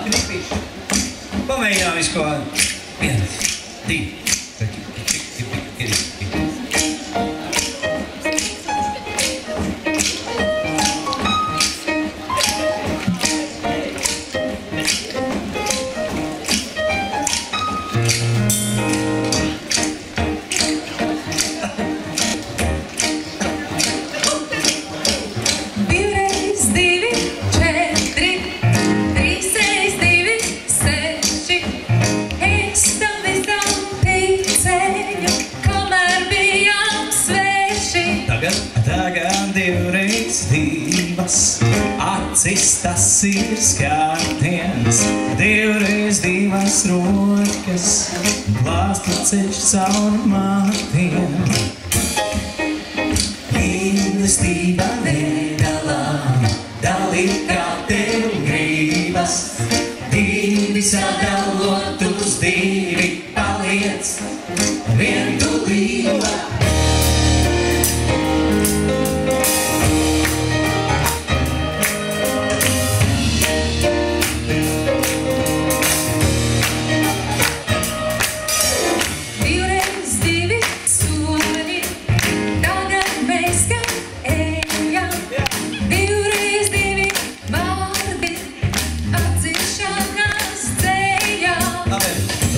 knipīši. Pamēģinām visu ko. 1, 2, 4. Tagad divreiz divas acis, tas ir skārtiens. Divreiz divas rokas, glāstu ceļš caur matiem. Mīlestība nedalām, dalīt kā tev gribas. Divi sadalot uz divi, paliec vientulība.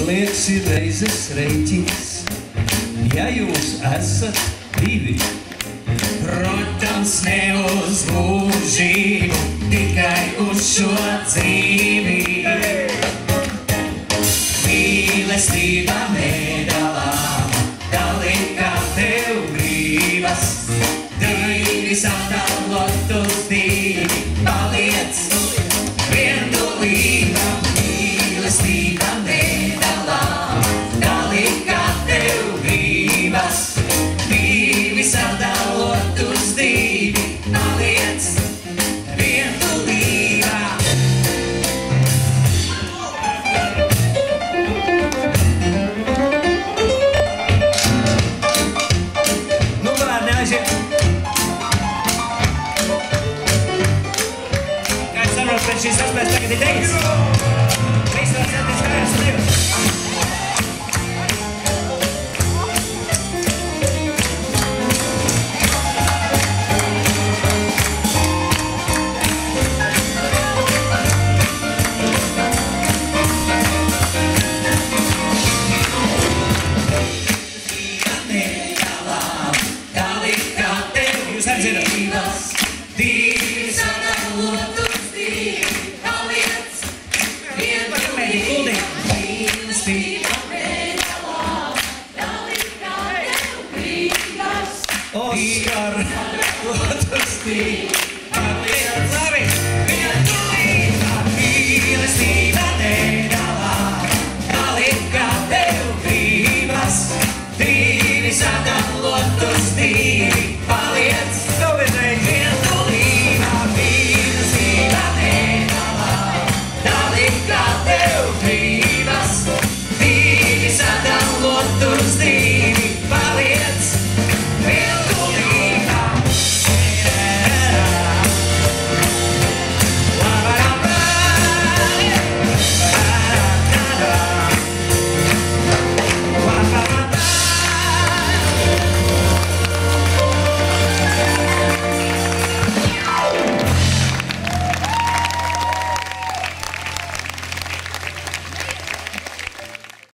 Liekas ir reizes reiķis, ja jūs esat divi. Protams, ne uz mūžību, tikai uz šo dzīvi. Mīlestība nedalāma, dalīt kā tev gribas. Divi sadalot uz divi, paliec vientulība. Mīlestība nedalāma, dalīt kā tev gribas. Divi sadalot uz divi, paliec vientulība. Nu, bērni, aiziet! Kā es saprotu, pēc šīs saspēles tagad ir dejas? Viss var celties kājās uz Dievu.